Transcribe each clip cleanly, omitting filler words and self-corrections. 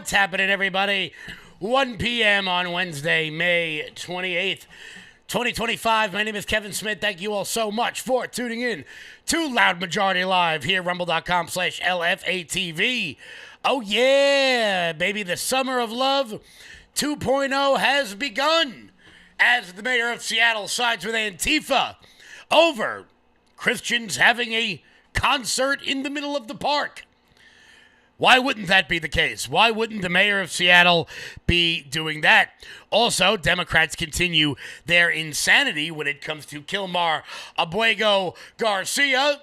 What's happening, everybody? 1 p.m. on Wednesday, May 28th, 2025. My name is Kevin Smith. Thank you all so much for tuning in to Loud Majority Live here, rumble.com/LFATV. Oh, yeah, baby, the Summer of Love 2.0 has begun as the mayor of Seattle sides with Antifa over Christians having a concert in the middle of the park. Why wouldn't that be the case? Why wouldn't the mayor of Seattle be doing that? Also, Democrats continue their insanity when it comes to Kilmar Abuego Garcia.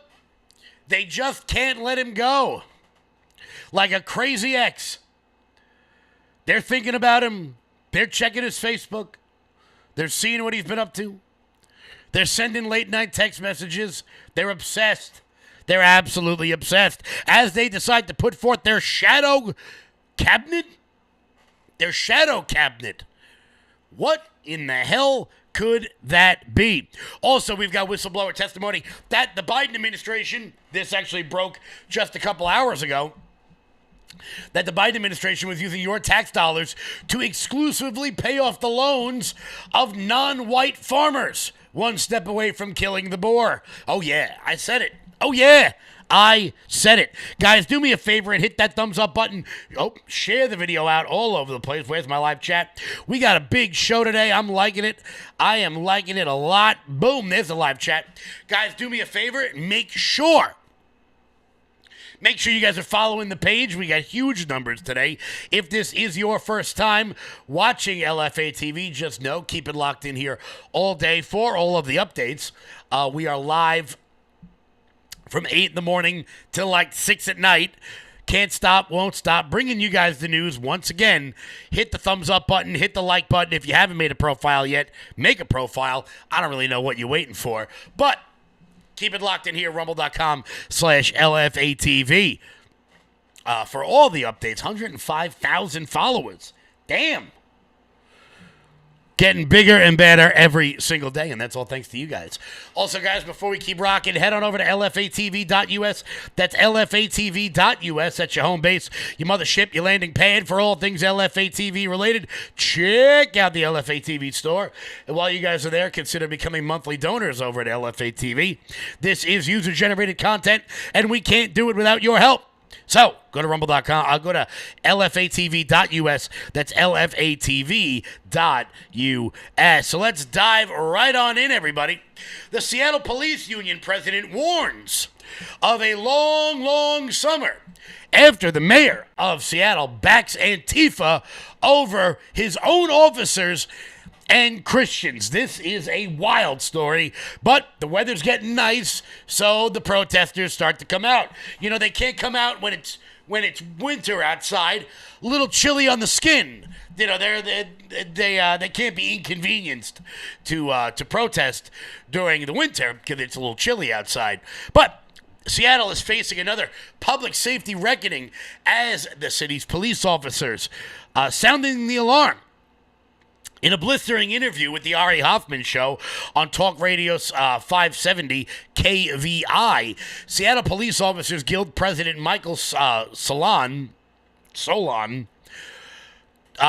They just can't let him go. Like a crazy ex. They're thinking about him. They're checking his Facebook. They're seeing what he's been up to. They're sending late night text messages. They're obsessed. They're absolutely obsessed as they decide to put forth their shadow cabinet. Their shadow cabinet. What in the hell could that be? Also, we've got whistleblower testimony that the Biden administration, this actually broke just a couple hours ago, that the Biden administration was using your tax dollars to exclusively pay off the loans of non-white farmers, one step away from killing the boar. Oh yeah, I said it. Oh, yeah, I said it. Guys, do me a favor and hit that thumbs up button. Oh, share the video out all over the place. Where's my live chat? We got a big show today. I'm liking it. I am liking it a lot. Boom, there's the live chat. Guys, do me a favor. Make sure you guys are following the page. We got huge numbers today. If this is your first time watching LFA TV, just know, keep it locked in here all day for all of the updates. We are live from 8 in the morning till like 6 at night. Can't stop, won't stop. Bringing you guys the news once again. Hit the thumbs up button, hit the like button. If you haven't made a profile yet, make a profile. I don't really know what you're waiting for. But keep it locked in here, rumble.com/LFATV. For all the updates, 105,000 followers. Damn. Getting bigger and better every single day, and that's all thanks to you guys. Also, guys, before we keep rocking, head on over to LFATV.us. That's LFATV.us. That's your home base, your mothership, your landing pad for all things LFATV related. Check out the LFATV store. And while you guys are there, consider becoming monthly donors over at LFATV. This is user-generated content, and we can't do it without your help. So, go to rumble.com. I'll go to LFATV.us. That's LFATV.us. So let's dive right on in, everybody. The Seattle Police Union president warns of a long, long summer after the mayor of Seattle backs Antifa over his own officers and Christians. This is a wild story, but the weather's getting nice, so the protesters start to come out. You know, they can't come out when it's winter outside, a little chilly on the skin. You know, they can't be inconvenienced to protest during the winter because it's a little chilly outside. But Seattle is facing another public safety reckoning as the city's police officers sounding the alarm. In a blistering interview with the Ari Hoffman Show on Talk Radio's 570 KVI, Seattle Police Officers Guild President Michael Solon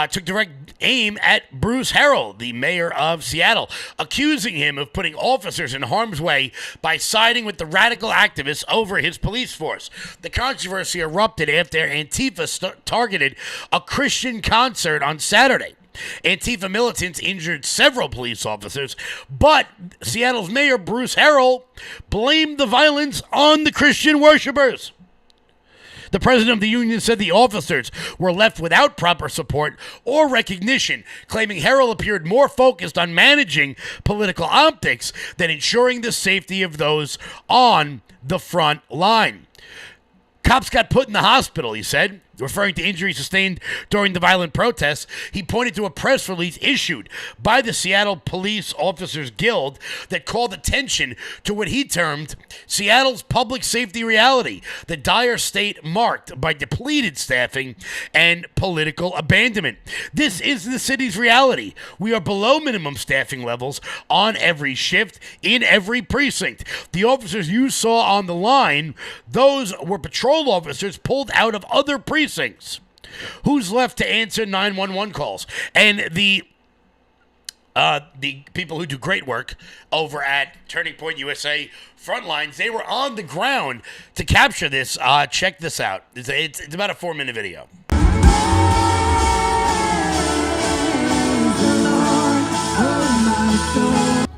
took direct aim at Bruce Harrell, the mayor of Seattle, accusing him of putting officers in harm's way by siding with the radical activists over his police force. The controversy erupted after Antifa targeted a Christian concert on Saturday. Antifa militants injured several police officers, but Seattle's mayor, Bruce Harrell, blamed the violence on the Christian worshipers. The president of the union said the officers were left without proper support or recognition, claiming Harrell appeared more focused on managing political optics than ensuring the safety of those on the front line. Cops got put in the hospital, he said, referring to injuries sustained during the violent protests. He pointed to a press release issued by the Seattle Police Officers Guild that called attention to what he termed Seattle's public safety reality, the dire state marked by depleted staffing and political abandonment. This is the city's reality. We are below minimum staffing levels on every shift in every precinct. The officers you saw on the line, those were patrol officers pulled out of other precincts. Who's left to answer 911 calls? And the people who do great work over at Turning Point USA Frontlines, they were on the ground to capture this. Check this out. It's about a 4-minute video.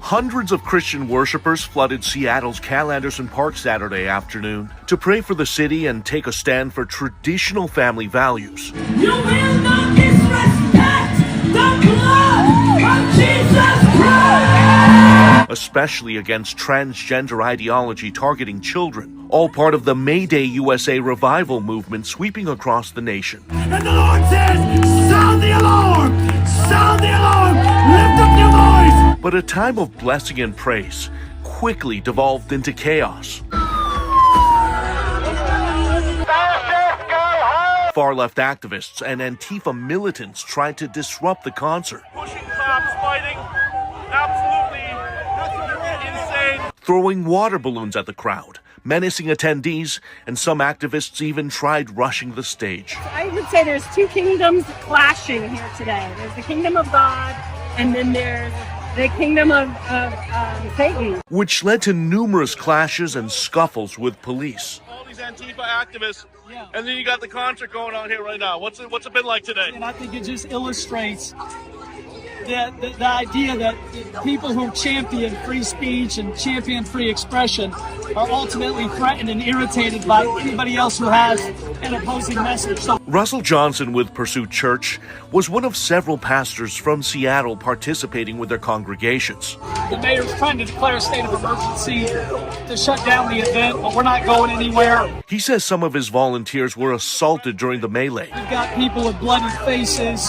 Hundreds of Christian worshipers flooded Seattle's Cal Anderson Park Saturday afternoon to pray for the city and take a stand for traditional family values. You will not disrespect the blood of Jesus Christ! Especially against transgender ideology targeting children, all part of the May Day USA revival movement sweeping across the nation. And the Lord says, sound the alarm! Sound the alarm! Lift up your voice! But a time of blessing and praise quickly devolved into chaos. Far-left activists and Antifa militants tried to disrupt the concert. Pushing cops, fighting, absolutely insane. Throwing water balloons at the crowd, menacing attendees, and some activists even tried rushing the stage. I would say there's two kingdoms clashing here today. There's the kingdom of God, and then there's the kingdom of Satan. Which led to numerous clashes and scuffles with police. All these Antifa activists, and then you got the concert going on here right now. What's it been like today? And I think it just illustrates the idea that people who champion free speech and champion free expression are ultimately threatened and irritated by anybody else who has an opposing message. So Russell Johnson with Pursuit Church was one of several pastors from Seattle participating with their congregations. the mayor's trying to declare a state of emergency to shut down the event, but we're not going anywhere. He says some of his volunteers were assaulted during the melee. We've got people with bloody faces.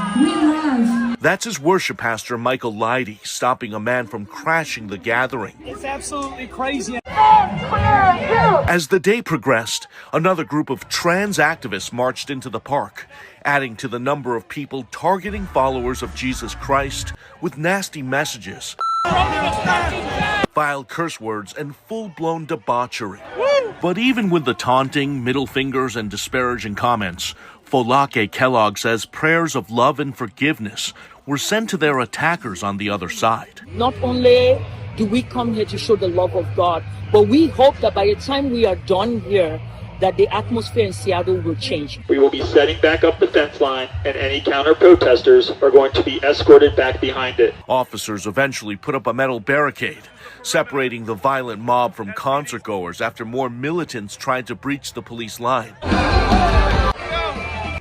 That's his worship pastor, Michael Leidy, stopping a man from crashing the gathering. It's absolutely crazy. As the day progressed, another group of trans activists marched into the park, adding to the number of people targeting followers of Jesus Christ with nasty messages, vile curse words, and full-blown debauchery. But even with the taunting, middle fingers, and disparaging comments, Folake Kellogg says prayers of love and forgiveness were sent to their attackers on the other side. Not only do we come here to show the love of God, but we hope that by the time we are done here, that the atmosphere in Seattle will change. We will be setting back up the fence line, and any counter-protesters are going to be escorted back behind it. Officers eventually put up a metal barricade, separating the violent mob from concertgoers after more militants tried to breach the police line.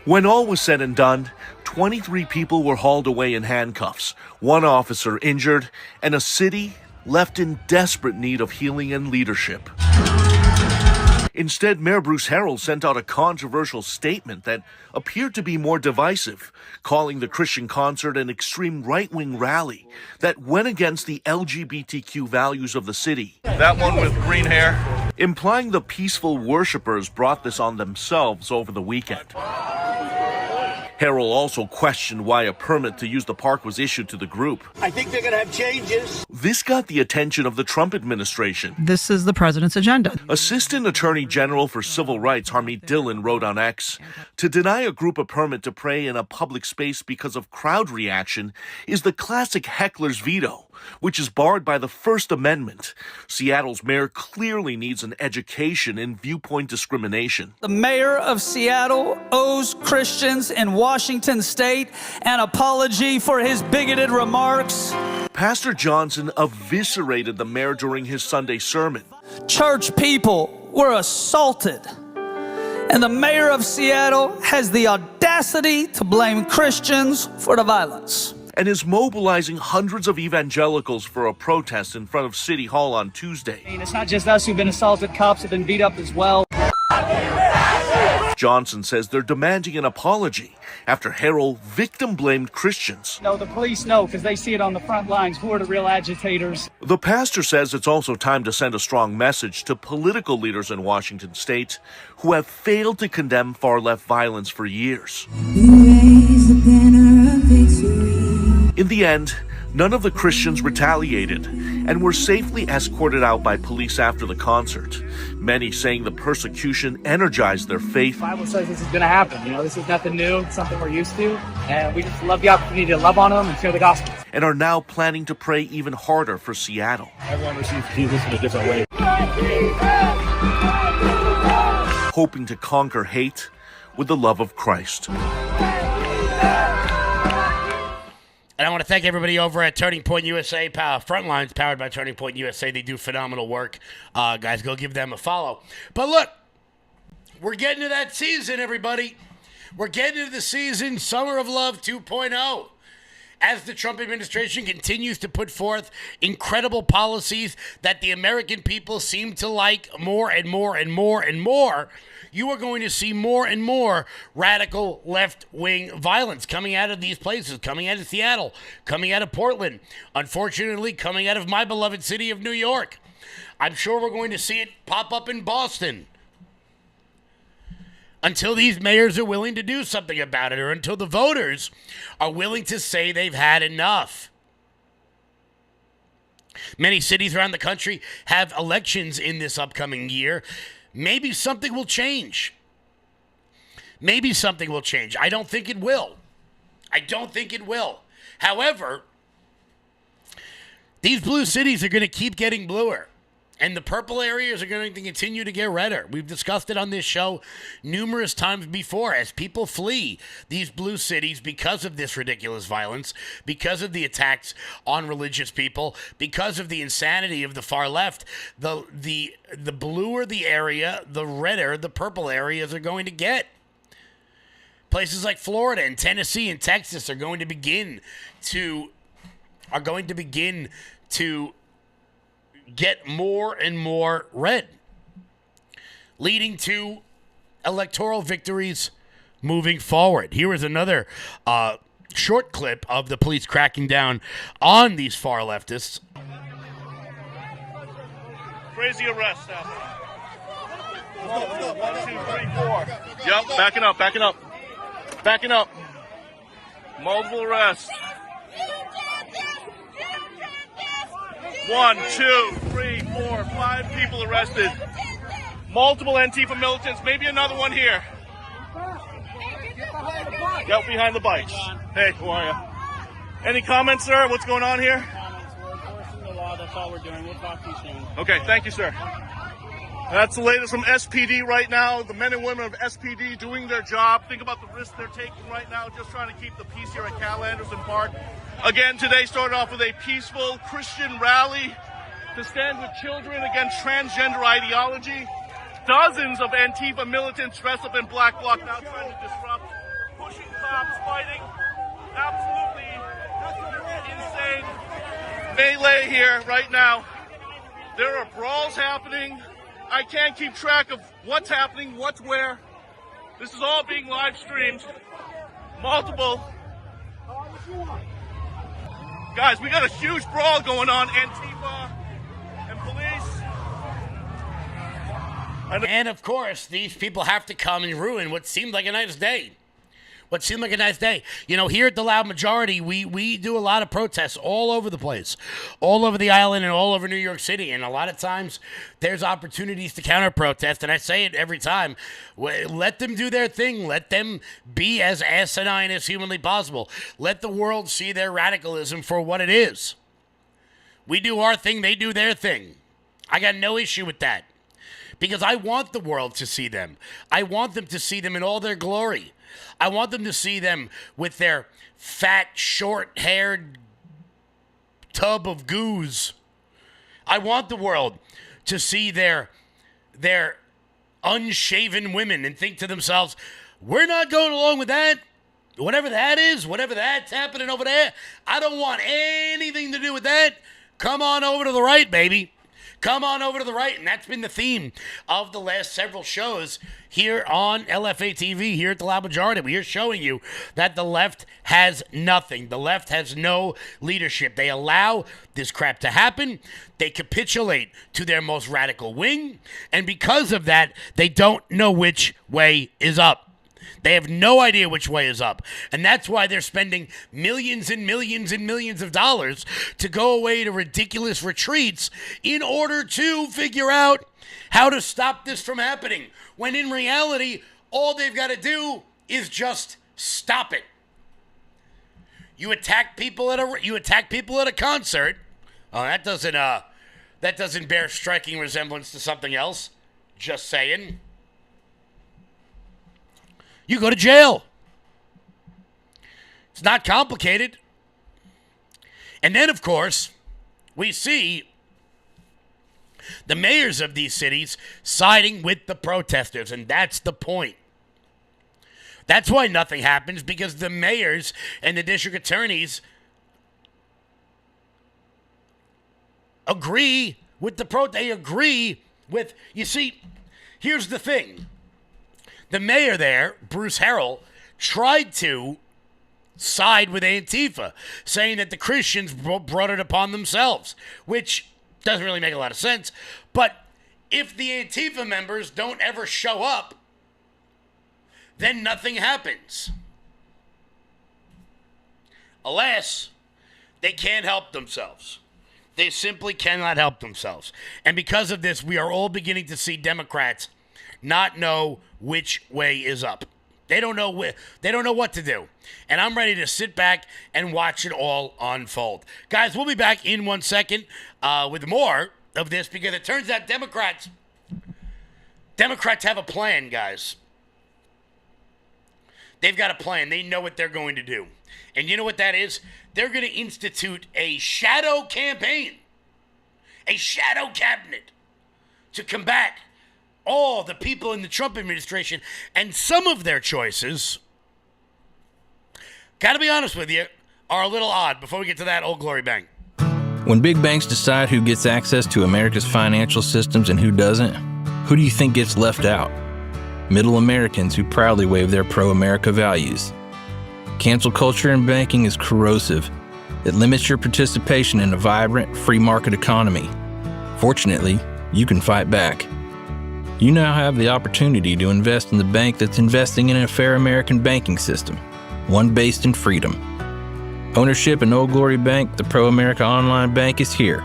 When all was said and done, 23 people were hauled away in handcuffs, one officer injured, and a city left in desperate need of healing and leadership. Instead, Mayor Bruce Harrell sent out a controversial statement that appeared to be more divisive, calling the Christian concert an extreme right-wing rally that went against the LGBTQ values of the city. That one with green hair. Implying the peaceful worshipers brought this on themselves over the weekend. Harrell also questioned why a permit to use the park was issued to the group. I think they're going to have changes. This got the attention of the Trump administration. This is the president's agenda. Assistant Attorney General for Civil Rights Harmeet Dillon wrote on X, to deny a group a permit to pray in a public space because of crowd reaction is the classic heckler's veto, which is barred by the First Amendment. Seattle's mayor clearly needs an education in viewpoint discrimination. The mayor of Seattle owes Christians in Washington state an apology for his bigoted remarks. Pastor Johnson eviscerated the mayor during his Sunday sermon. Church people were assaulted, and the mayor of Seattle has the audacity to blame Christians for the violence. And is mobilizing hundreds of evangelicals for a protest in front of City Hall on Tuesday. And it's not just us who've been assaulted, cops have been beat up as well. Johnson says they're demanding an apology after Harrell victim-blamed Christians. No, the police know because they see it on the front lines. Who are the real agitators? The pastor says it's also time to send a strong message to political leaders in Washington state who have failed to condemn far-left violence for years. In the end, None of the Christians retaliated and were safely escorted out by police after the concert, many saying the persecution energized their faith. The Bible says this is going to happen. This is nothing new. It's something we're used to. And we just love the opportunity to love on them and share the gospel. And are now planning to pray even harder for Seattle. Everyone receives Jesus in a different way. Hoping to conquer hate with the love of Christ. And I want to thank everybody over at Turning Point USA, Frontlines, powered by Turning Point USA. They do phenomenal work. Guys, go give them a follow. But look, we're getting to that season, everybody. We're getting to the season, Summer of Love 2.0. As the Trump administration continues to put forth incredible policies that the American people seem to like more and more and more and more, you are going to see more and more radical left-wing violence coming out of these places, coming out of Seattle, coming out of Portland, unfortunately coming out of my beloved city of New York. I'm sure we're going to see it pop up in Boston until these mayors are willing to do something about it, or until the voters are willing to say they've had enough. Many cities around the country have elections in this upcoming year. Maybe something will change. Maybe something will change. I don't think it will. However, these blue cities are going to keep getting bluer. And the purple areas are going to continue to get redder. We've discussed it on this show numerous times before as people flee these blue cities because of this ridiculous violence, because of the attacks on religious people, because of the insanity of the far left. The bluer the area, the redder the purple areas are going to get. Places like Florida and Tennessee and Texas are going to begin to get more and more red, leading to electoral victories moving forward. Here is another short clip of the police cracking down on these far leftists. Crazy arrest happening. 1, 2, 3, 4. Yep, backing up. Multiple arrests. 1, 2, 3, 4, 5 people arrested. Multiple Antifa militants, maybe another one here. Yep, behind the bikes. Hey, who are you? Any comments, sir? What's going on here? We're enforcing the law. That's all we're doing. We'll talk to you soon. Okay, thank you, sir. That's the latest from SPD right now. The men and women of SPD doing their job. Think about the risk they're taking right now, just trying to keep the peace here at Cal Anderson Park. Again, today started off with a peaceful Christian rally to stand with children against transgender ideology. Dozens of Antifa militants dressed up in black bloc now trying to disrupt, pushing cops, fighting. Absolutely insane melee here right now. There are brawls happening. I can't keep track of what's happening, what's where. This is all being live streamed. Multiple. Guys, we got a huge brawl going on. Antifa and police. And of course, these people have to come and ruin what seemed like a nice day. Here at the Loud Majority, we do a lot of protests all over the place, all over the island and all over New York City. And a lot of times there's opportunities to counter-protest. And I say it every time. Let them do their thing. Let them be as asinine as humanly possible. Let the world see their radicalism for what it is. We do our thing. They do their thing. I got no issue with that. Because I want the world to see them. I want them to see them in all their glory. I want them to see them with their fat, short-haired tub of goose. I want the world to see their unshaven women and think to themselves, we're not going along with that. Whatever that is, whatever that's happening over there, I don't want anything to do with that. Come on over to the right, baby. Come on over to the right. And that's been the theme of the last several shows here on LFA TV, here at the Loud Majority. We are showing you that the left has nothing. The left has no leadership. They allow this crap to happen. They capitulate to their most radical wing. And because of that, they don't know which way is up. They have no idea which way is up. And that's why they're spending millions and millions and millions of dollars to go away to ridiculous retreats in order to figure out how to stop this from happening. When in reality, all they've got to do is just stop it. You attack people at a concert. Oh, that doesn't bear striking resemblance to something else. Just saying. You go to jail. It's not complicated. And then, of course, we see the mayors of these cities siding with the protesters, and that's the point. That's why nothing happens, because the mayors and the district attorneys agree with they agree with, you see, here's the thing. The mayor there, Bruce Harrell, tried to side with Antifa, saying that the Christians brought it upon themselves, which doesn't really make a lot of sense. But if the Antifa members don't ever show up, then nothing happens. Alas, they can't help themselves. They simply cannot help themselves. And because of this, we are all beginning to see Democrats not know which way is up. They don't know what to do. And I'm ready to sit back and watch it all unfold. Guys, we'll be back in 1 second with more of this, because it turns out Democrats have a plan, guys. They've got a plan. They know what they're going to do. And you know what that is? They're going to institute a shadow campaign, a shadow cabinet to combat all the people in the Trump administration. And some of their choices, gotta be honest with you, are a little odd. Before we get to that, Old Glory Bank. When big banks decide who gets access to America's financial systems and who doesn't, who do you think gets left out? Middle Americans who proudly wave their pro-America values. Cancel culture in banking is corrosive. It limits your participation in a vibrant, free market economy. Fortunately, you can fight back. You now have the opportunity to invest in the bank that's investing in a fair American banking system, one based in freedom. Ownership in Old Glory Bank, the pro-America online bank, is here.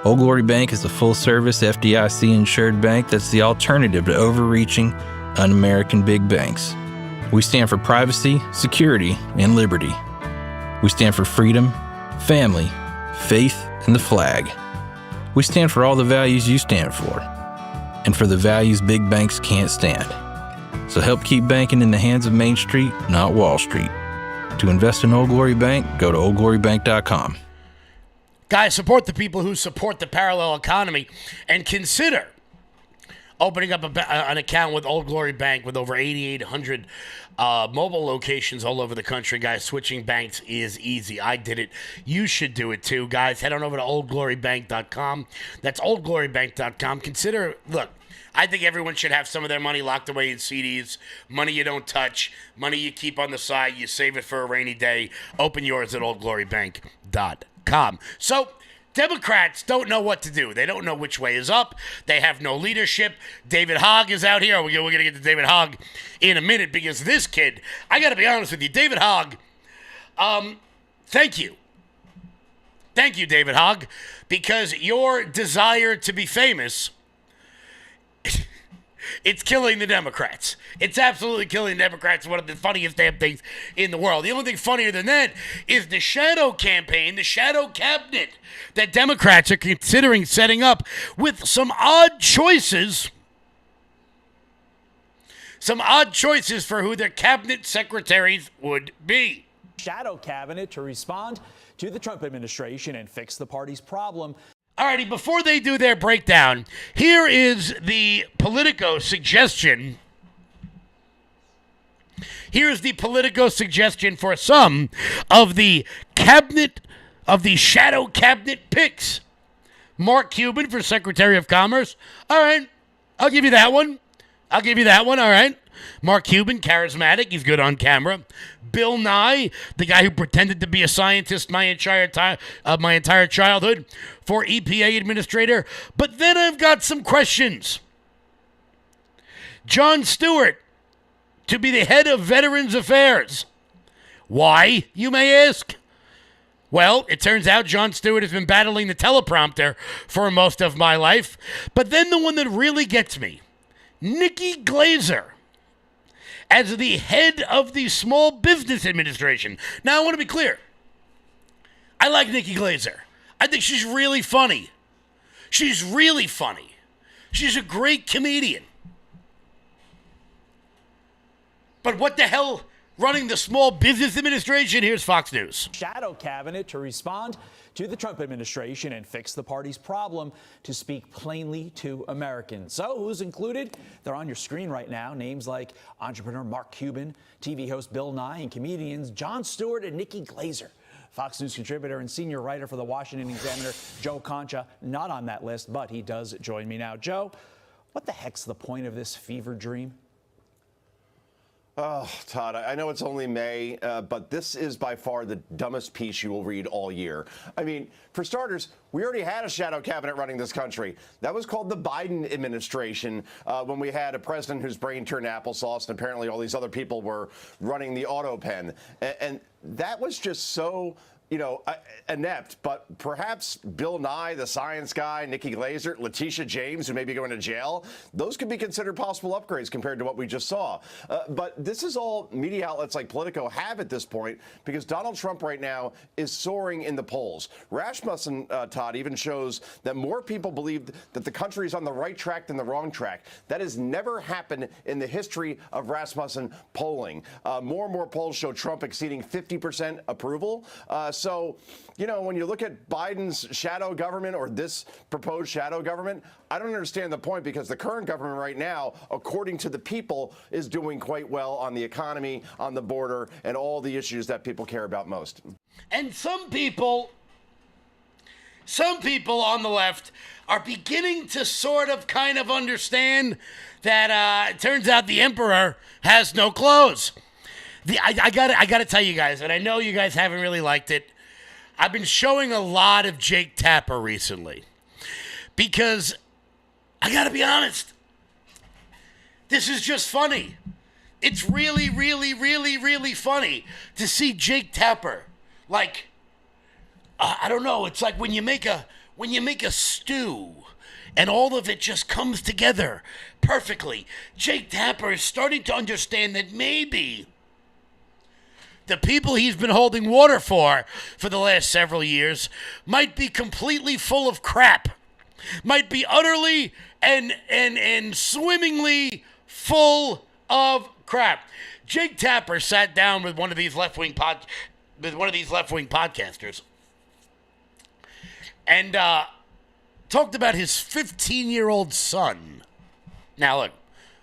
Old Glory Bank is a full-service FDIC-insured bank that's the alternative to overreaching, un-American big banks. We stand for privacy, security, and liberty. We stand for freedom, family, faith, and the flag. We stand for all the values you stand for, and for the values big banks can't stand. So help keep banking in the hands of Main Street, not Wall Street. To invest in Old Glory Bank, go to oldglorybank.com. Guys, support the people who support the parallel economy, and consider opening up an account with Old Glory Bank with over 8,800 mobile locations all over the country. Guys, switching banks is easy. I did it. You should do it too. Guys, head on over to oldglorybank.com. That's oldglorybank.com. Look, I think everyone should have some of their money locked away in CDs, money you don't touch, money you keep on the side, you save it for a rainy day. Open yours at oldglorybank.com. So, Democrats don't know what to do. They don't know which way is up. They have no leadership. David Hogg is out here. We're going to get to David Hogg in a minute, because this kid, I got to be honest with you, David Hogg, thank you. Thank you, David Hogg, because your desire to be famous, it's killing the Democrats. It's absolutely killing the Democrats. One of the funniest damn things in the world. The only thing funnier than that is the shadow campaign, the shadow cabinet that Democrats are considering setting up with some odd choices. Some odd choices for who their cabinet secretaries would be. Shadow cabinet to respond to the Trump administration and fix the party's problem. Alrighty, before they do their breakdown, here is the Politico suggestion. Here's the Politico suggestion for some of the shadow cabinet picks. Mark Cuban for Secretary of Commerce. All right, I'll give you that one. All right. Mark Cuban, charismatic. He's good on camera. Bill Nye, the guy who pretended to be a scientist my entire childhood, for EPA administrator. But then I've got some questions. Jon Stewart, to be the head of Veterans Affairs. Why, you may ask? Well, it turns out Jon Stewart has been battling the teleprompter for most of my life. But then the one that really gets me, Nikki Glaser, as the head of the Small Business Administration. Now, I want to be clear. I like Nikki Glaser. I think she's really funny. She's really funny. She's a great comedian. But what the hell running the Small Business Administration? Here's Fox News. Shadow cabinet to respond to the Trump administration and fix the party's problem, to speak plainly to Americans. So who's included? They're on your screen right now. Names like entrepreneur Mark Cuban, TV host Bill Nye, and comedians Jon Stewart and Nikki Glaser. Fox News contributor and senior writer for the Washington Examiner, Joe Concha, not on that list, but he does join me now. Joe, what the heck's the point of this fever dream? Oh, Todd, I know it's only May, but this is by far the dumbest piece you will read all year. I mean, for starters, we already had a shadow cabinet running this country. That was called the Biden administration when we had a president whose brain turned applesauce, and apparently all these other people were running the auto pen. And that was just so, inept. But perhaps Bill Nye, the science guy, Nikki Glaser, Letitia James, who may be going to jail, those could be considered possible upgrades compared to what we just saw. But this is all media outlets like Politico have at this point, because Donald Trump right now is soaring in the polls. Rasmussen, Todd, even shows that more people believe that the country is on the right track than the wrong track. That has never happened in the history of Rasmussen polling. More and more polls show Trump exceeding 50% approval. So, when you look at Biden's shadow government or this proposed shadow government, I don't understand the point, because the current government right now, according to the people, is doing quite well on the economy, on the border, and all the issues that people care about most. And some people on the left are beginning to sort of kind of understand that it turns out the emperor has no clothes. I gotta tell you guys, and I know you guys haven't really liked it, I've been showing a lot of Jake Tapper recently, because I gotta be honest, this is just funny. It's really, really, really, really funny to see Jake Tapper, like, I don't know, it's like when you make a stew and all of it just comes together perfectly. Jake Tapper is starting to understand that maybe the people he's been holding water for the last several years might be completely full of crap, might be utterly and swimmingly full of crap. Jake Tapper sat down with one of these left-wing podcasters and talked about his 15-year-old son. Now look,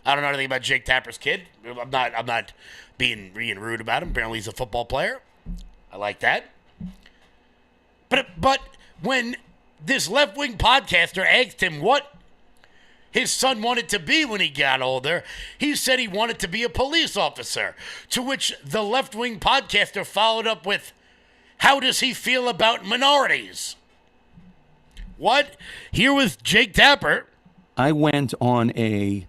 I don't know anything about Jake Tapper's kid. I'm not being rude about him. Apparently he's a football player. I like that. But when this left-wing podcaster asked him what his son wanted to be when he got older, he said he wanted to be a police officer, to which the left-wing podcaster followed up with, how does he feel about minorities? What? Here was Jake Tapper. I went on a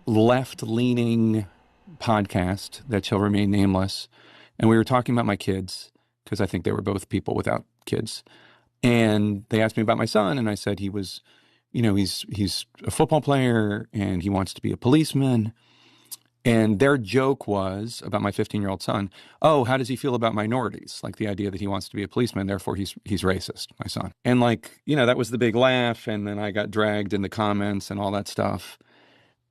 left-leaning podcast that shall remain nameless, and we were talking about my kids, because I think they were both people without kids. And they asked me about my son, and I said he was, he's a football player and he wants to be a policeman. And their joke was about my 15-year-old son, oh, how does he feel about minorities? Like the idea that he wants to be a policeman, therefore he's racist, my son. And that was the big laugh, and then I got dragged in the comments and all that stuff.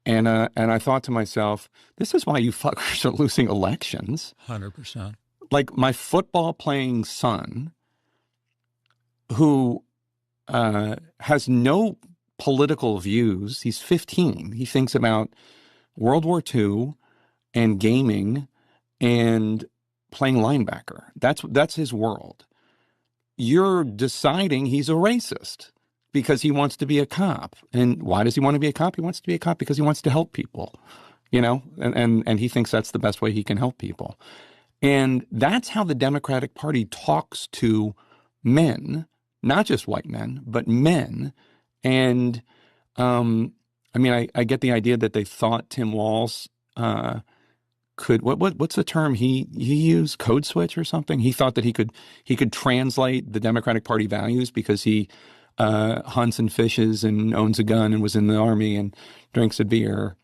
And I thought to myself, this is why you fuckers are losing elections. 100%. Like my football playing son, who has no political views. He's 15. He thinks about World War II and gaming and playing linebacker. That's his world. You're deciding he's a racist because he wants to be a cop. And why does he want to be a cop? He wants to be a cop because he wants to help people, and he thinks that's the best way he can help people. And that's how the Democratic Party talks to men, not just white men, but men. And I get the idea that they thought Tim Walz could what's the term he used? Code switch or something? He thought that he could translate the Democratic Party values because he hunts and fishes and owns a gun and was in the army and drinks a beer.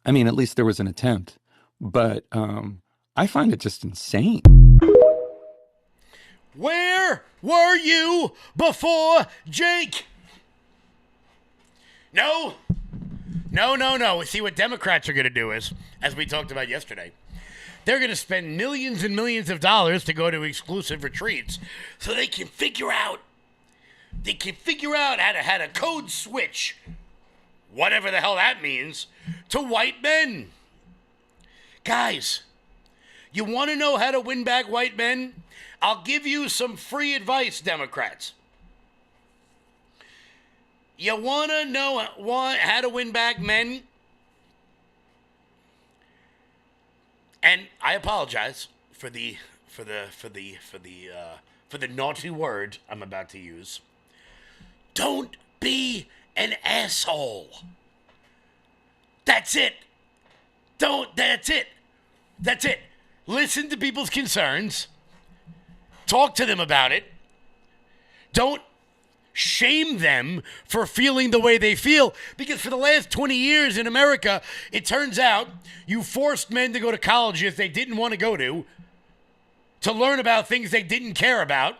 I mean, at least there was an attempt, but I find it just insane. Where were you before Jake? No. See, what Democrats are going to do is, as we talked about yesterday, they're going to spend millions and millions of dollars to go to exclusive retreats so they can figure out how to code switch, whatever the hell that means, to white men. Guys, you want to know how to win back white men? I'll give you some free advice, Democrats. You want to know how to win back men? And I apologize for the naughty word I'm about to use. Don't be an asshole. That's it. That's it. Listen to people's concerns. Talk to them about it. Don't shame them for feeling the way they feel, because for the last 20 years in America, it turns out you forced men to go to colleges they didn't want to go to learn about things they didn't care about.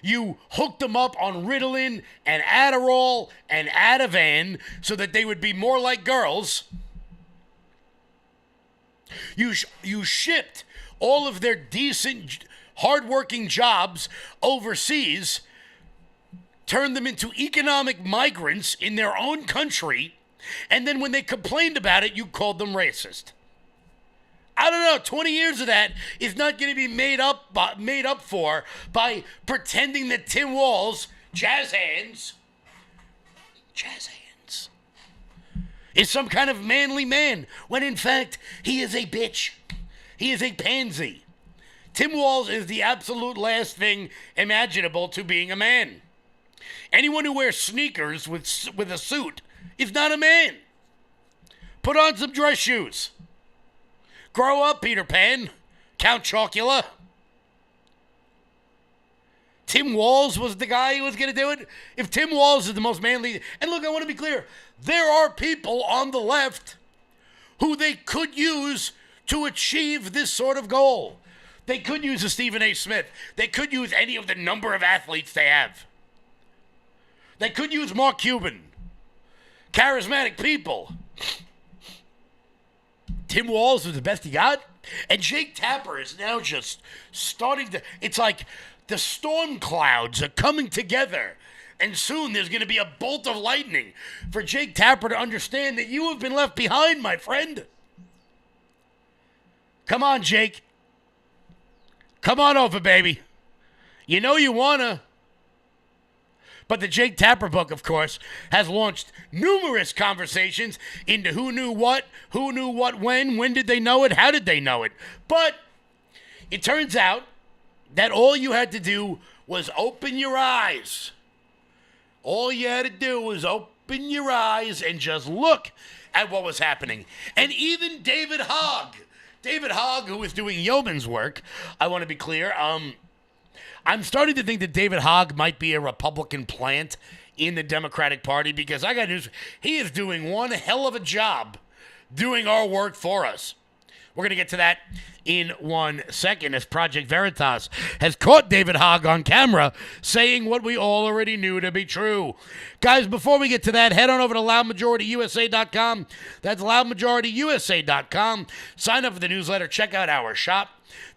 You hooked them up on Ritalin and Adderall and Ativan so that they would be more like girls. You shipped all of their decent, hardworking jobs overseas, turned them into economic migrants in their own country, and then when they complained about it, you called them racist. I don't know, 20 years of that is not going to be made up for by pretending that Tim Walz, jazz hands, is some kind of manly man, when in fact, he is a bitch. He is a pansy. Tim Walz is the absolute last thing imaginable to being a man. Anyone who wears sneakers with a suit is not a man. Put on some dress shoes. Grow up, Peter Pan. Count Chocula. Tim Walz was the guy who was going to do it. If Tim Walz is the most manly... And look, I want to be clear. There are people on the left who they could use to achieve this sort of goal. They could use a Stephen A. Smith. They could use any of the number of athletes they have. They could use Mark Cuban. Charismatic people. Tim Walz was the best he got. And Jake Tapper is now just starting to... It's like the storm clouds are coming together. And soon there's going to be a bolt of lightning for Jake Tapper to understand that you have been left behind, my friend. Come on, Jake. Come on over, baby. You know you want to. But the Jake Tapper book, of course, has launched numerous conversations into who knew what when did they know it, how did they know it. But it turns out that all you had to do was open your eyes. All you had to do was open your eyes and just look at what was happening. And even David Hogg, who was doing yeoman's work, I want to be clear, I'm starting to think that David Hogg might be a Republican plant in the Democratic Party, because I got news. He is doing one hell of a job doing our work for us. We're going to get to that in 1 second, as Project Veritas has caught David Hogg on camera saying what we all already knew to be true. Guys, before we get to that, head on over to loudmajorityusa.com. That's loudmajorityusa.com. Sign up for the newsletter. Check out our shop.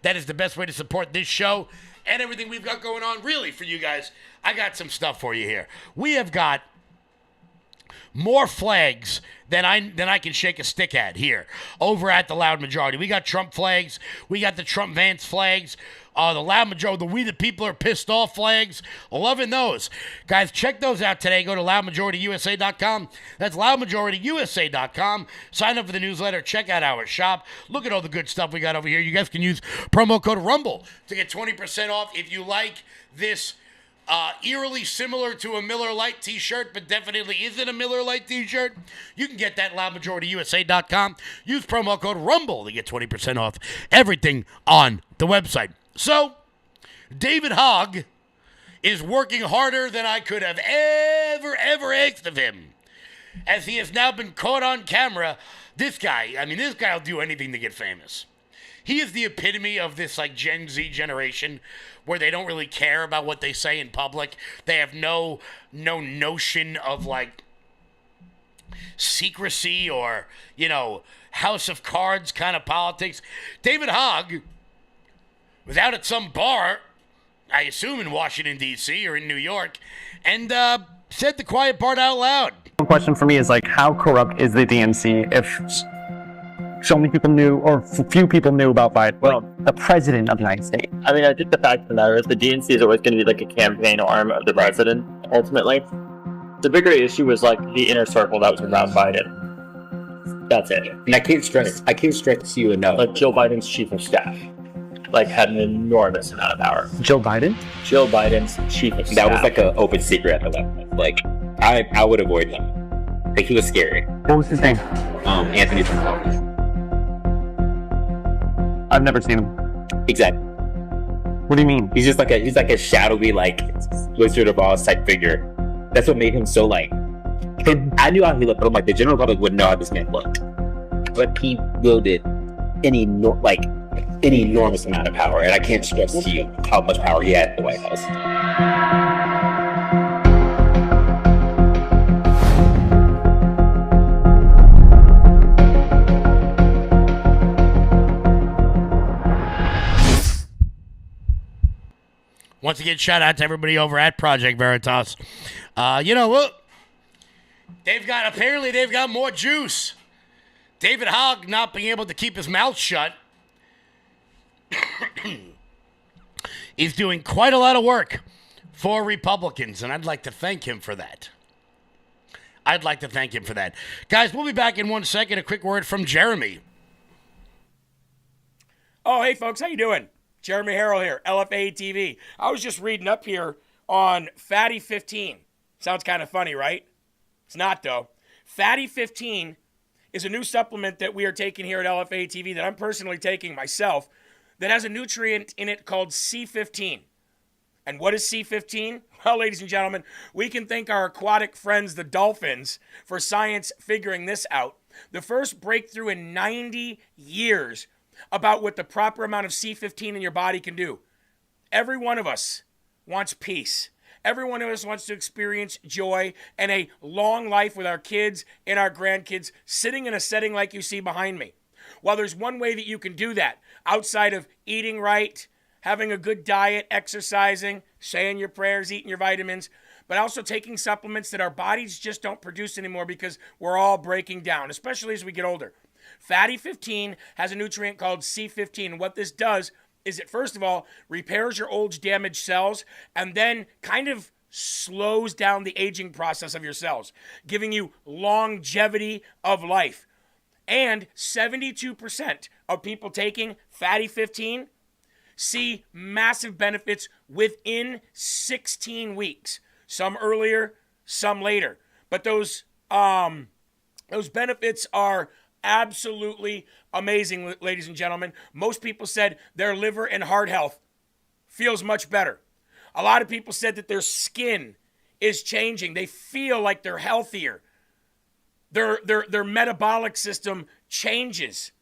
That is the best way to support this show and everything we've got going on, really, for you guys. I got some stuff for you here. We have got more flags than I can shake a stick at here over at the Loud Majority. We got Trump flags. We got the Trump Vance flags. The Loud Majority, the We the People Are Pissed Off flags. Loving those. Guys, check those out today. Go to loudmajorityusa.com. That's loudmajorityusa.com. Sign up for the newsletter. Check out our shop. Look at all the good stuff we got over here. You guys can use promo code RUMBLE to get 20% off if you like this eerily similar to a Miller Lite t-shirt, but definitely isn't a Miller Lite t-shirt. You can get that at loudmajorityusa.com. Use promo code RUMBLE to get 20% off everything on the website. So, David Hogg is working harder than I could have ever asked of him, as he has now been caught on camera. This guy will do anything to get famous. He is the epitome of this like Gen Z generation where they don't really care about what they say in public. They have no notion of like secrecy or, House of Cards kind of politics. David Hogg was out at some bar, I assume in Washington, D.C. or in New York, and said the quiet part out loud. One question for me is like, how corrupt is the DNC if so many people knew, or few people knew about Biden, the president of the United States? I mean, I think the fact of the matter is the DNC is always going to be like a campaign arm of the president, ultimately. The bigger issue is like the inner circle that was around Biden. That's it. And I can't stress to you enough. Like Joe Biden's chief of staff, had an enormous amount of power. Joe Biden? Joe Biden's chief of staff. That was like an open secret at the level. Like, I would avoid him. Like, he was scary. What was his name? Anthony Trump. I've never seen him. Exactly. What do you mean? He's just like a shadowy, Wizard of Oz type figure. That's what made him so I knew how he looked, but I'm like, the general public wouldn't know how this man looked. But he wielded an enormous amount of power, and I can't stress to you how much power he had at the White House. Once again, shout out to everybody over at Project Veritas. Look, they've got more juice. David Hogg not being able to keep his mouth shut is doing quite a lot of work for Republicans, and I'd like to thank him for that. Guys, we'll be back in 1 second. A quick word from Jeremy. Oh, hey, folks. How you doing? Jeremy Harrell here, LFA TV. I was just reading up here on Fatty 15. Sounds kind of funny, right? It's not, though. Fatty 15 is a new supplement that we are taking here at LFA TV that I'm personally taking myself that has a nutrient in it called C15. And what is C15? Well, ladies and gentlemen, we can thank our aquatic friends, the dolphins, for science figuring this out. The first breakthrough in 90 years about what the proper amount of C15 in your body can do. Every one of us wants peace. Every one of us wants to experience joy and a long life with our kids and our grandkids sitting in a setting like you see behind me. Well, there's one way that you can do that outside of eating right, having a good diet, exercising, saying your prayers, eating your vitamins, but also taking supplements that our bodies just don't produce anymore because we're all breaking down, especially as we get older. Fatty 15 has a nutrient called C15. And what this does is it, first of all, repairs your old damaged cells and then kind of slows down the aging process of your cells, giving you longevity of life. And 72% of people taking Fatty 15 see massive benefits within 16 weeks. Some earlier, some later. But those benefits are absolutely amazing, ladies and gentlemen. Most people said their liver and heart health feels much better. A lot of people said that their skin is changing. They feel like they're healthier. Their metabolic system changes.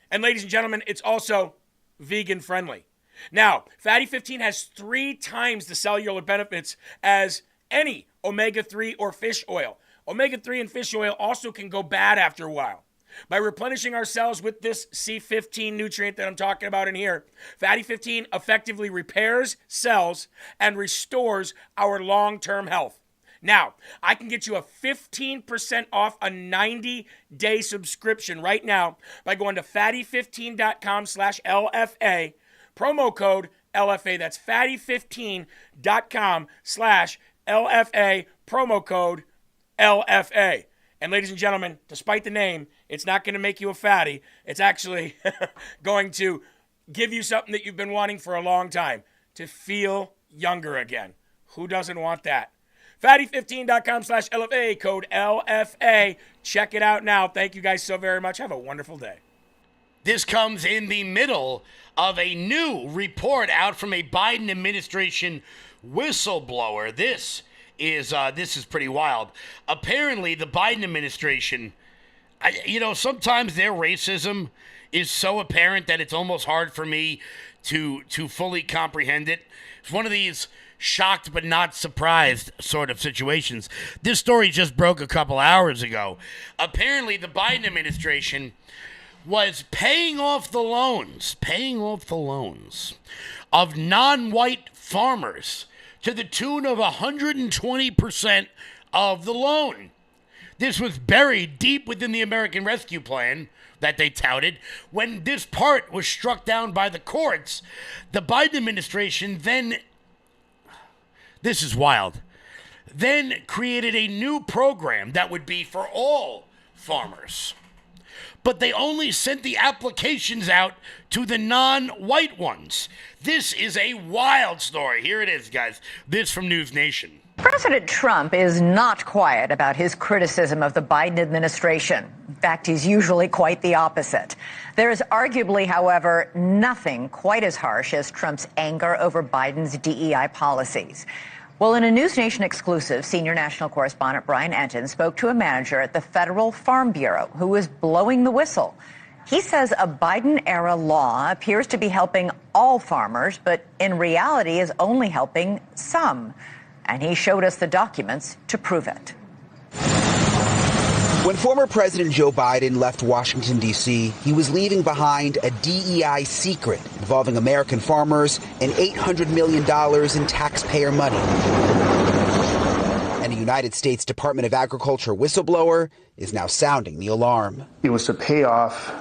And ladies and gentlemen, it's also vegan friendly. Now, Fatty 15 has 3 times the cellular benefits as any omega-3 or fish oil. Omega-3 and fish oil also can go bad after a while. By replenishing our cells with this C15 nutrient that I'm talking about in here, Fatty 15 effectively repairs cells and restores our long-term health. Now, I can get you a 15% off a 90-day subscription right now by going to fatty15.com/LFA, promo code LFA. That's fatty15.com/LFA, promo code LFA. And ladies and gentlemen, despite the name, it's not going to make you a fatty. It's actually going to give you something that you've been wanting for a long time, to feel younger again. Who doesn't want that? Fatty15.com/LFA, code LFA. Check it out now. Thank you guys so very much. Have a wonderful day. This comes in the middle of a new report out from a Biden administration whistleblower. This is pretty wild. Apparently, the Biden administration, sometimes their racism is so apparent that it's almost hard for me to fully comprehend it. It's one of these shocked but not surprised sort of situations. This story just broke a couple hours ago. Apparently, the Biden administration was paying off the loans of non-white farmers to the tune of 120% of the loan. This was buried deep within the American Rescue Plan that they touted. When this part was struck down by the courts, the Biden administration this is wild, then created a new program that would be for all farmers. But they only sent the applications out to the non-white ones. This is a wild story. Here it is, guys. This from News Nation. President Trump is not quiet about his criticism of the Biden administration. In fact, he's usually quite the opposite. There is arguably, however, nothing quite as harsh as Trump's anger over Biden's DEI policies. Well, in a News Nation exclusive, senior national correspondent Brian Entin spoke to a manager at the Federal Farm Bureau who was blowing the whistle. He says a Biden-era law appears to be helping all farmers, but in reality is only helping some. And he showed us the documents to prove it. When former President Joe Biden left Washington, D.C., he was leaving behind a DEI secret involving American farmers and $800 million in taxpayer money. And a United States Department of Agriculture whistleblower is now sounding the alarm. It was to pay off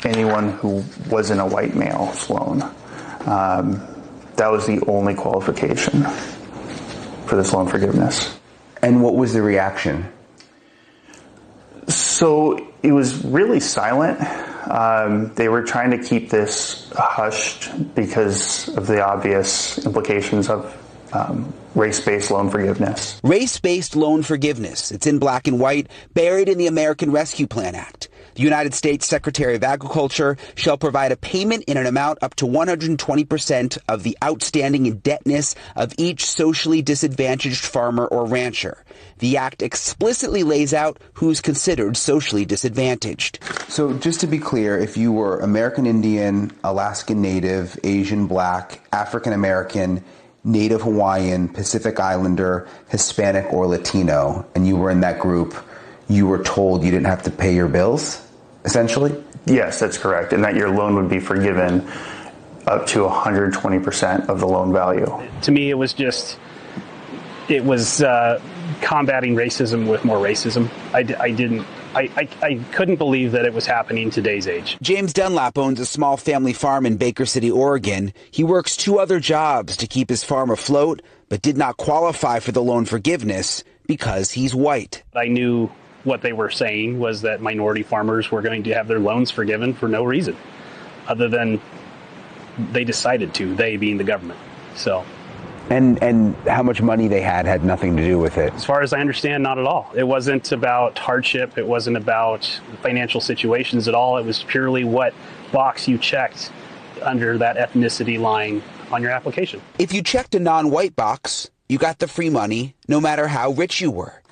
anyone who wasn't a white male's loan. That was the only qualification for this loan forgiveness. And what was the reaction? So it was really silent. They were trying to keep this hushed because of the obvious implications of race-based loan forgiveness. Race-based loan forgiveness. It's in black and white, buried in the American Rescue Plan Act. The United States Secretary of Agriculture shall provide a payment in an amount up to 120% of the outstanding indebtedness of each socially disadvantaged farmer or rancher. The act explicitly lays out who's considered socially disadvantaged. So just to be clear, if you were American Indian, Alaskan Native, Asian Black, African American, Native Hawaiian, Pacific Islander, Hispanic, or Latino, and you were in that group, you were told you didn't have to pay your bills, essentially? Yes, that's correct, and that your loan would be forgiven up to 120% of the loan value. To me, it was combating racism with more racism. I couldn't believe that it was happening in today's age. James Dunlap owns a small family farm in Baker City, Oregon. He works 2 other jobs to keep his farm afloat, but did not qualify for the loan forgiveness because he's white. I knew what they were saying was that minority farmers were going to have their loans forgiven for no reason other than they decided to, they being the government. So. And how much money they had nothing to do with it? As far as I understand, not at all. It wasn't about hardship. It wasn't about financial situations at all. It was purely what box you checked under that ethnicity line on your application. If you checked a non-white box, you got the free money no matter how rich you were.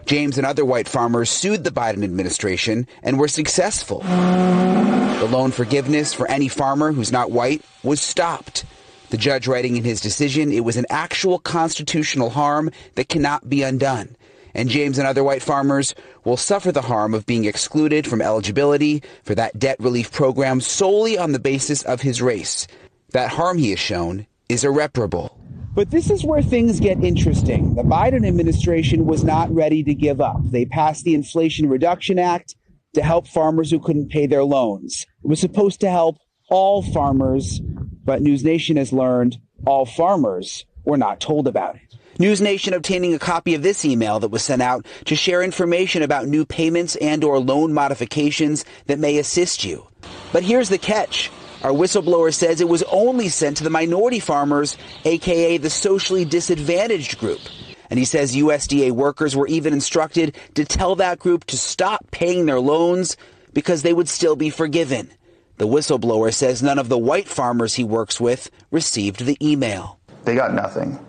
James and other white farmers sued the Biden administration and were successful. The loan forgiveness for any farmer who's not white was stopped. The judge writing in his decision, it was an actual constitutional harm that cannot be undone. And James and other white farmers will suffer the harm of being excluded from eligibility for that debt relief program solely on the basis of his race. That harm he has shown is irreparable. But this is where things get interesting. The Biden administration was not ready to give up. They passed the Inflation Reduction Act to help farmers who couldn't pay their loans. It was supposed to help all farmers, but News Nation has learned all farmers were not told about it. News Nation obtaining a copy of this email that was sent out to share information about new payments and or loan modifications that may assist you. But here's the catch. Our whistleblower says it was only sent to the minority farmers, aka the socially disadvantaged group. And he says USDA workers were even instructed to tell that group to stop paying their loans because they would still be forgiven. The whistleblower says none of the white farmers he works with received the email. They got nothing.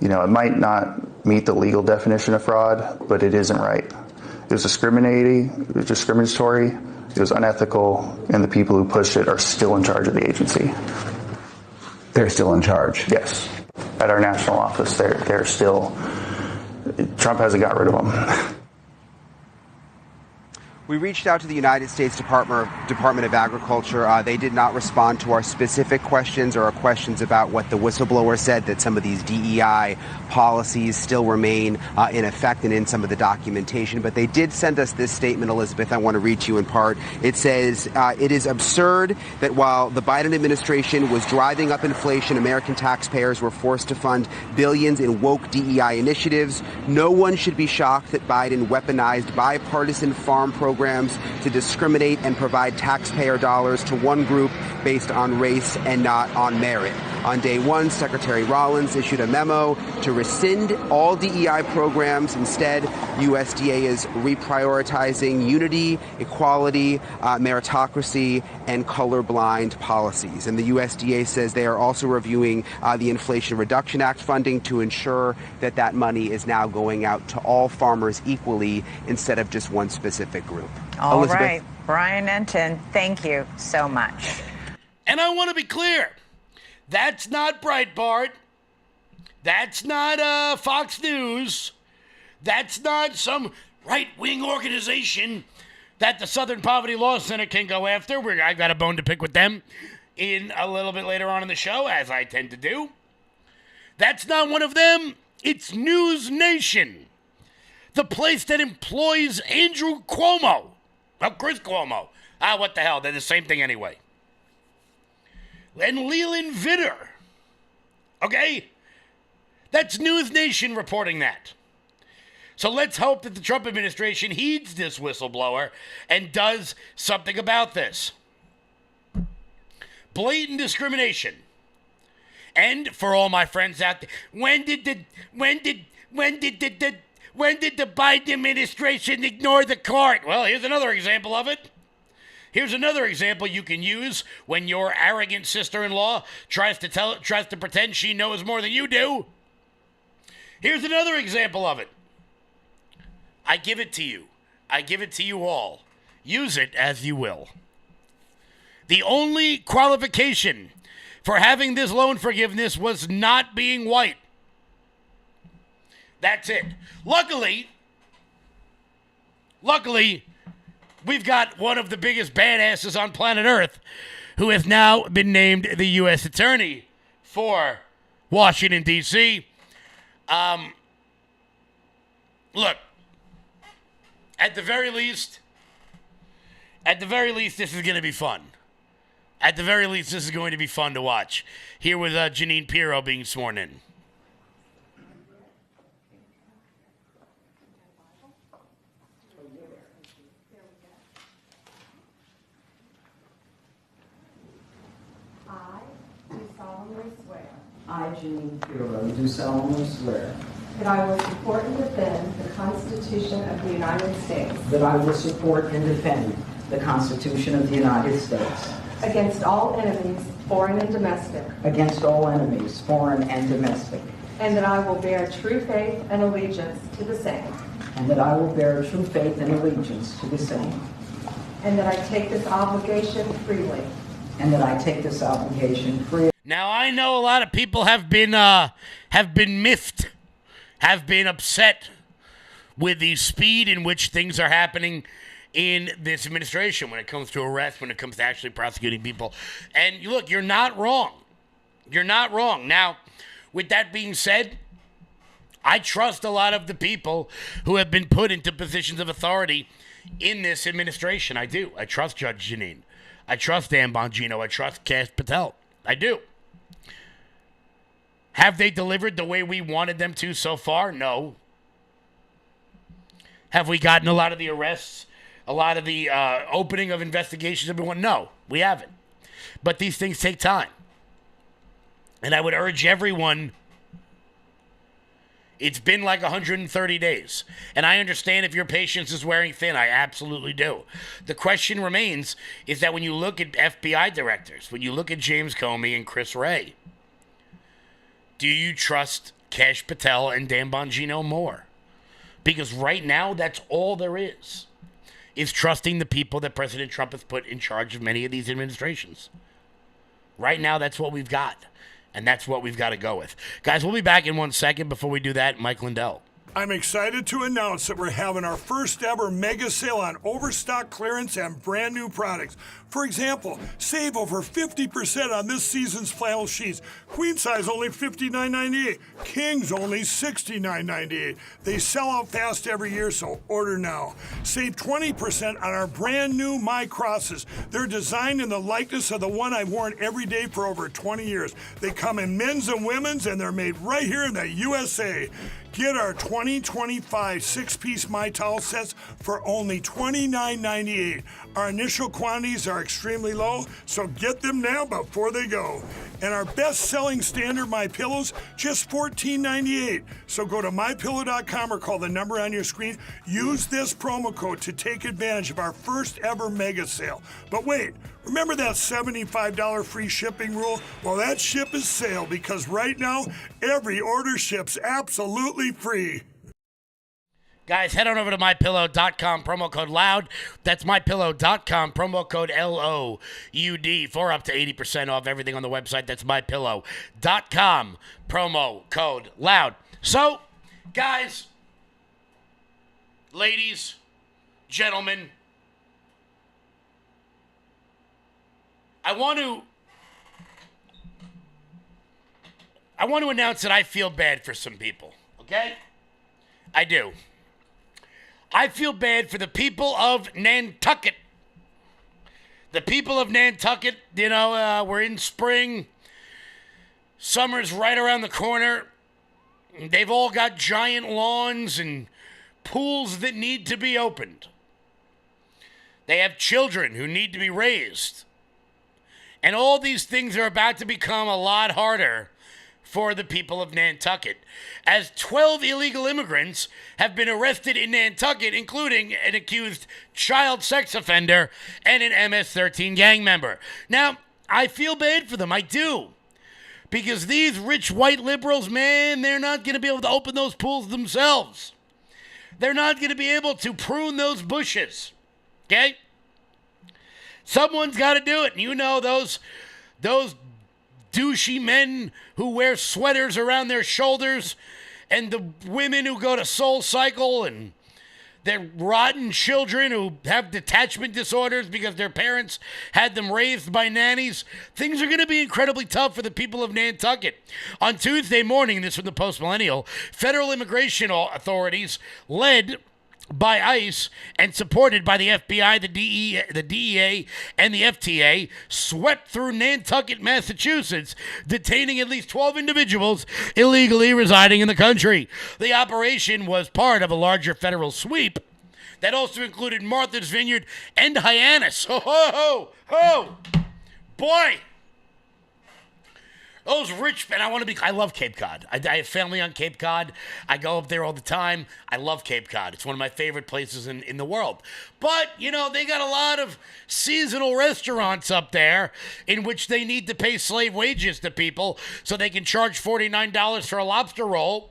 It might not meet the legal definition of fraud, but it isn't right. It was discriminatory, it was unethical, and the people who pushed it are still in charge of the agency. They're still in charge? Yes. At our national office, they're still. Trump hasn't got rid of them. We reached out to the United States Department of Agriculture. They did not respond to our specific questions or our questions about what the whistleblower said, that some of these DEI policies still remain in effect and in some of the documentation. But they did send us this statement, Elizabeth. I want to read to you in part. It says, it is absurd that while the Biden administration was driving up inflation, American taxpayers were forced to fund billions in woke DEI initiatives. No one should be shocked that Biden weaponized bipartisan farm programs to discriminate and provide taxpayer dollars to one group based on race and not on merit. On day one, Secretary Rollins issued a memo to rescind all DEI programs. Instead, USDA is reprioritizing unity, equality, meritocracy, and colorblind policies. And the USDA says they are also reviewing the Inflation Reduction Act funding to ensure that that money is now going out to all farmers equally instead of just one specific group. All Elizabeth? right. Brian Entin, thank you so much. And I want to be clear. That's not Breitbart. That's not Fox News. That's not some right-wing organization that the Southern Poverty Law Center can go after. I got a bone to pick with them in a little bit later on in the show, as I tend to do. That's not one of them. It's News Nation, the place that employs Andrew Cuomo. Well, Chris Cuomo. What the hell? They're the same thing anyway. And Leland Vitter. Okay? That's News Nation reporting that. So let's hope that the Trump administration heeds this whistleblower and does something about this. Blatant discrimination. And for all my friends out there, when did the Biden administration ignore the court? Well, here's another example of it. Here's another example you can use when your arrogant sister-in-law tries to pretend she knows more than you do. Here's another example of it. I give it to you. I give it to you all. Use it as you will. The only qualification for having this loan forgiveness was not being white. That's it. Luckily, we've got one of the biggest badasses on planet Earth who has now been named the U.S. Attorney for Washington, D.C. Look, at the very least, this is going to be fun. At the very least, this is going to be fun to watch. Here with Jeanine Pirro being sworn in. I, Jeanine Pirro, do solemnly swear that I will support and defend the Constitution of the United States. That I will support and defend the Constitution of the United States. Against all enemies, foreign and domestic. Against all enemies, foreign and domestic. And that I will bear true faith and allegiance to the same. And that I will bear true faith and allegiance to the same. And that I take this obligation freely. And that I take this obligation freely. Now, I know a lot of people have been miffed, have been upset with the speed in which things are happening in this administration when it comes to arrests, when it comes to actually prosecuting people. And look, you're not wrong. You're not wrong. Now, with that being said, I trust a lot of the people who have been put into positions of authority in this administration. I do. I trust Judge Jeanine. I trust Dan Bongino. I trust Kash Patel. I do. Have they delivered the way we wanted them to so far? No. Have we gotten a lot of the arrests, a lot of the opening of investigations? Everyone? No, we haven't. But these things take time. And I would urge everyone, it's been like 130 days. And I understand if your patience is wearing thin. I absolutely do. The question remains is that when you look at FBI directors, when you look at James Comey and Chris Wray, do you trust Kash Patel and Dan Bongino more? Because right now, that's all there is trusting the people that President Trump has put in charge of many of these administrations. Right now, that's what we've got. And that's what we've got to go with. Guys, we'll be back in 1 second. Before we do that, Mike Lindell. I'm excited to announce that we're having our first ever mega sale on overstock clearance and brand new products. For example, save over 50% on this season's flannel sheets. Queen size only $59.98. Kings only $69.98. They sell out fast every year, so order now. Save 20% on our brand new My Crosses. They're designed in the likeness of the one I've worn every day for over 20 years. They come in men's and women's, and they're made right here in the USA. Get our 2025 six-piece My Towel sets for only $29.98. Our initial quantities are extremely low, so get them now before they go. And our best-selling standard My Pillows, just $14.98. So go to MyPillow.com or call the number on your screen. Use this promo code to take advantage of our first ever mega sale. But wait, remember that $75 free shipping rule? Well, that ship is sailed because right now, every order ships absolutely free. Guys, head on over to MyPillow.com, promo code LOUD. That's MyPillow.com, promo code LOUD for up to 80% off everything on the website. That's MyPillow.com, promo code LOUD. So, guys, ladies, gentlemen, I want to announce that I feel bad for some people, okay? I do. I feel bad for the people of Nantucket. The people of Nantucket, we're in spring. Summer's right around the corner. They've all got giant lawns and pools that need to be opened. They have children who need to be raised. And all these things are about to become a lot harder for the people of Nantucket, as 12 illegal immigrants have been arrested in Nantucket, including an accused child sex offender and an MS-13 gang member. Now, I feel bad for them, I do, because these rich white liberals, man, they're not going to be able to open those pools themselves. They're not going to be able to prune those bushes, okay? Someone's got to do it, and you know those douchey men who wear sweaters around their shoulders and the women who go to Soul Cycle and their rotten children who have detachment disorders because their parents had them raised by nannies. Things are going to be incredibly tough for the people of Nantucket. On Tuesday morning, this from the Post Millennial, federal immigration authorities led by ICE and supported by the FBI, the DEA, and the FTA, swept through Nantucket, Massachusetts, detaining at least 12 individuals illegally residing in the country. The operation was part of a larger federal sweep that also included Martha's Vineyard and Hyannis. Ho, ho, ho, ho! Boy! Those rich men, I love Cape Cod. I have family on Cape Cod. I go up there all the time. I love Cape Cod. It's one of my favorite places in the world. But, they got a lot of seasonal restaurants up there in which they need to pay slave wages to people so they can charge $49 for a lobster roll,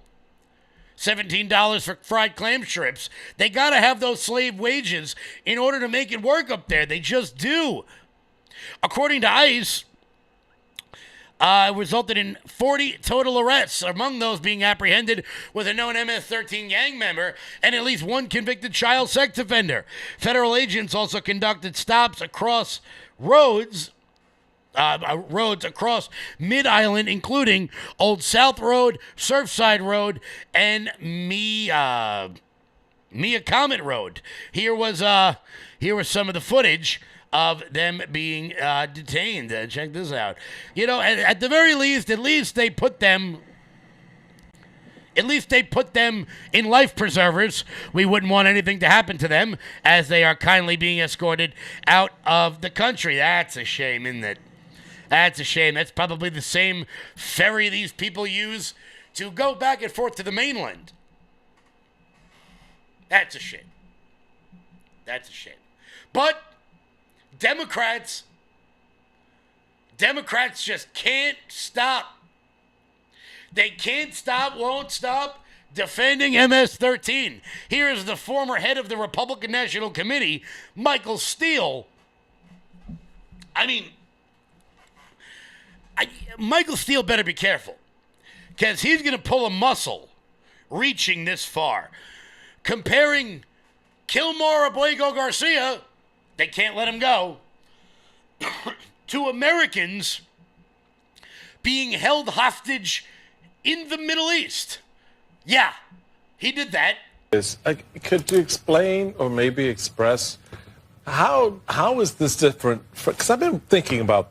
$17 for fried clam strips. They got to have those slave wages in order to make it work up there. They just do. According to ICE, resulted in 40 total arrests, among those being apprehended with a known MS-13 gang member and at least one convicted child sex offender. Federal agents also conducted stops across roads across Mid-Island, including Old South Road, Surfside Road, and Mia Comet Road. Here was some of the footage of them being detained. Check this out. At the very least, at least they put them in life preservers. We wouldn't want anything to happen to them as they are kindly being escorted out of the country. That's a shame, isn't it? That's a shame. That's probably the same ferry these people use to go back and forth to the mainland. That's a shame. That's a shame. But Democrats just can't stop. They can't stop, won't stop defending MS-13. Here is the former head of the Republican National Committee, Michael Steele. Michael Steele better be careful, because he's going to pull a muscle reaching this far. Comparing Kilmar Abuego Garcia, they can't let him go, to Americans being held hostage in the Middle East. Yeah, he did that. Could you explain or maybe express how is this different? Because I've been thinking about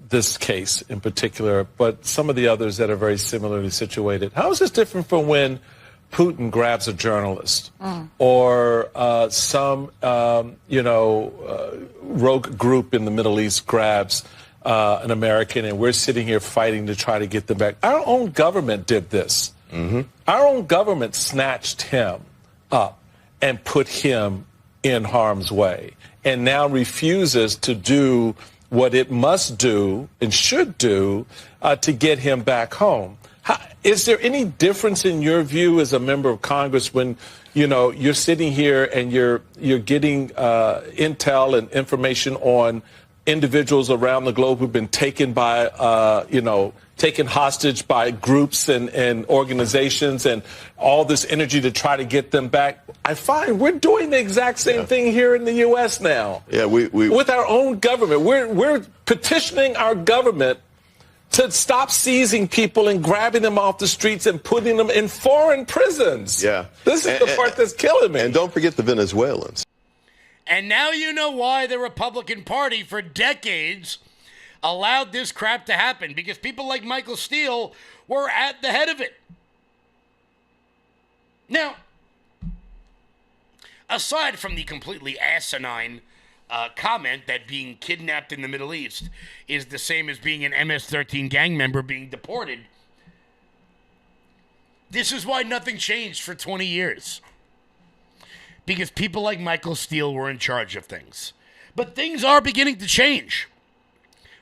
this case in particular, but some of the others that are very similarly situated. How is this different from when Putin grabs a journalist or some rogue group in the Middle East grabs an American, and we're sitting here fighting to try to get them back? Our own government did this. Our own government snatched him up and put him in harm's way, and now refuses to do what it must do and should do to get him back home. Is there any difference in your view as a member of Congress when, you're sitting here and you're getting intel and information on individuals around the globe who've been taken by, taken hostage by groups and organizations, and all this energy to try to get them back? I find we're doing the exact same thing here in the U.S. now. Yeah, we with our own government. We're petitioning our government to stop seizing people and grabbing them off the streets and putting them in foreign prisons. Yeah. This is the part that's killing me. And don't forget the Venezuelans. And now you know why the Republican Party for decades allowed this crap to happen, because people like Michael Steele were at the head of it. Now, aside from the completely asinine comment that being kidnapped in the Middle East is the same as being an MS-13 gang member being deported, this is why nothing changed for 20 years. Because people like Michael Steele were in charge of things. But things are beginning to change.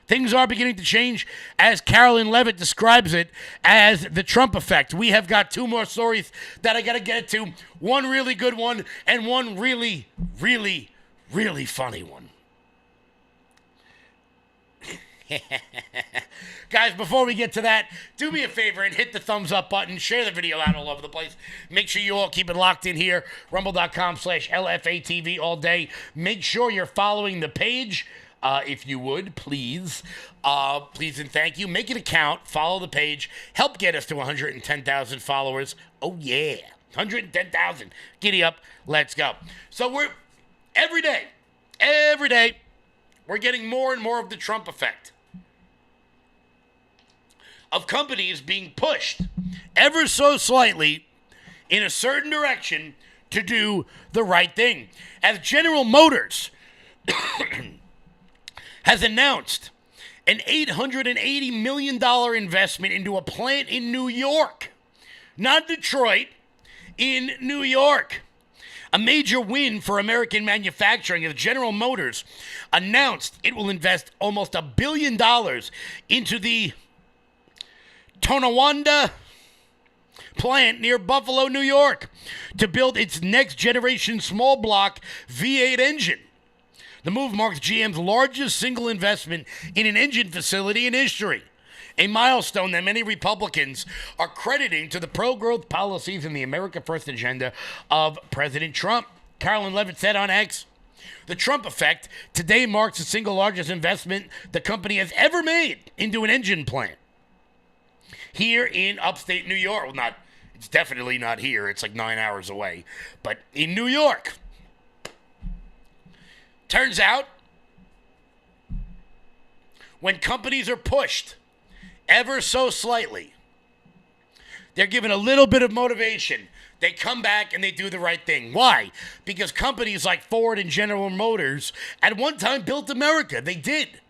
Things are beginning to change, as Carolyn Levitt describes it as the Trump effect. We have got two more stories that I got to get to. One really good one and one really, really, really funny one. Guys, before we get to that, do me a favor and hit the thumbs up button. Share the video out all over the place. Make sure you all keep it locked in here. Rumble.com/LFATV all day. Make sure you're following the page. If you would, please. Please and thank you. Make it a count. Follow the page. Help get us to 110,000 followers. Oh, yeah. 110,000. Giddy up. Let's go. So we're, every day, we're getting more and more of the Trump effect. Of companies being pushed ever so slightly in a certain direction to do the right thing. As General Motors has announced an $880 million investment into a plant in New York. Not Detroit, in New York. A major win for American manufacturing as General Motors announced it will invest almost $1 billion into the Tonawanda plant near Buffalo, New York, to build its next generation small block V8 engine. The move marks GM's largest single investment in an engine facility in history, a milestone that many Republicans are crediting to the pro-growth policies and the America First agenda of President Trump. Carolyn Levitt said on X, the Trump effect today marks the single largest investment the company has ever made into an engine plant here in upstate New York. Well, it's definitely not here. It's like 9 hours away. But in New York. Turns out, when companies are pushed ever so slightly, they're given a little bit of motivation. They come back and they do the right thing. Why? Because companies like Ford and General Motors at one time built America. They did.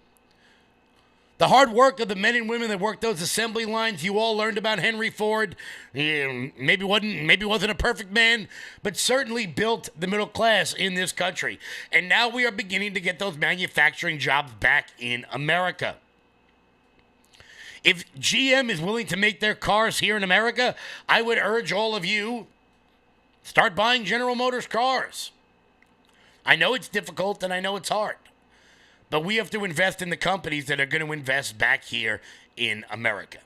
The hard work of the men and women that worked those assembly lines. You all learned about Henry Ford. Maybe wasn't a perfect man, but certainly built the middle class in this country. And now we are beginning to get those manufacturing jobs back in America. If GM is willing to make their cars here in America, I would urge all of you, start buying General Motors cars. I know it's difficult and I know it's hard. But we have to invest in the companies that are going to invest back here in America.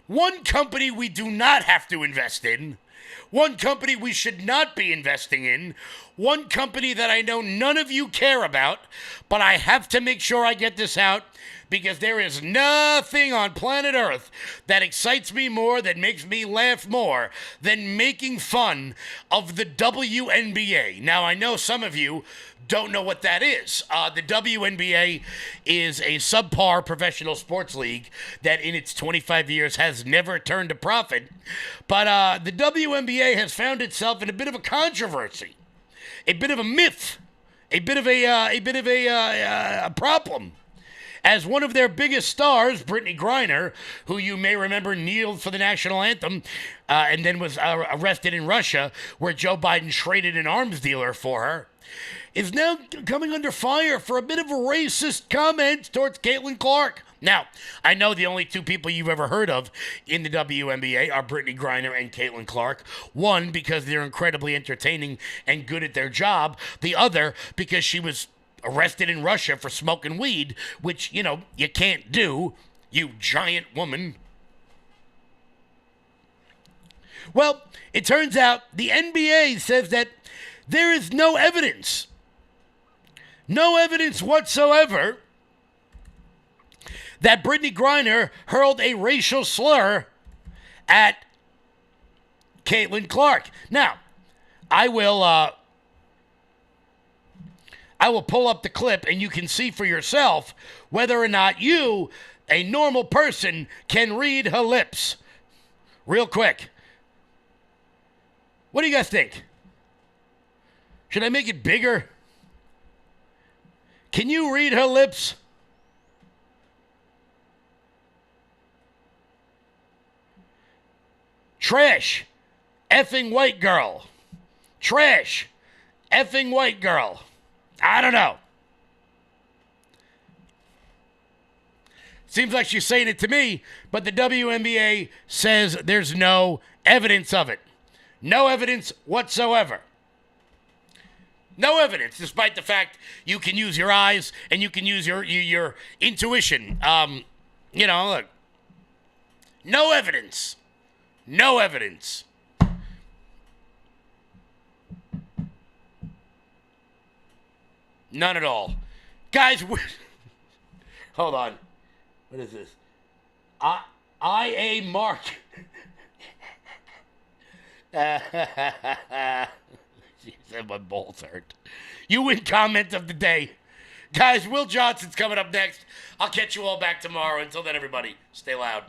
One company we do not have to invest in, one company we should not be investing in, one company that I know none of you care about, but I have to make sure I get this out because there is nothing on planet Earth that excites me more, that makes me laugh more, than making fun of the WNBA. Now, I know some of you don't know what that is. The WNBA is a subpar professional sports league that in its 25 years has never turned a profit. But the WNBA has found itself in a bit of a controversy, a bit of a myth, a bit of a problem. As one of their biggest stars, Brittany Griner, who you may remember kneeled for the national anthem and then was arrested in Russia, where Joe Biden traded an arms dealer for her, is now coming under fire for a bit of racist comments towards Caitlin Clark. Now, I know the only two people you've ever heard of in the WNBA are Brittany Griner and Caitlin Clark. One, because they're incredibly entertaining and good at their job. The other, because she was arrested in Russia for smoking weed, which, you know, you can't do, you giant woman. Well, it turns out the NBA says that there is no evidence whatsoever that Brittany Griner hurled a racial slur at Caitlin Clark. Now, I will pull up the clip and you can see for yourself whether or not you, a normal person, can read her lips. Real quick. What do you guys think? Should I make it bigger? Can you read her lips? Trash. Effing white girl. Trash. Effing white girl. I don't know. Seems like she's saying it to me, but the WNBA says there's no evidence of it. No evidence whatsoever. No evidence, despite the fact you can use your eyes and you can use your intuition. Look. No evidence. No evidence. None at all. Guys, hold on. What is this? IA Mark. She said my balls hurt. You win comment of the day. Guys, Will Johnson's coming up next. I'll catch you all back tomorrow. Until then, everybody, stay loud.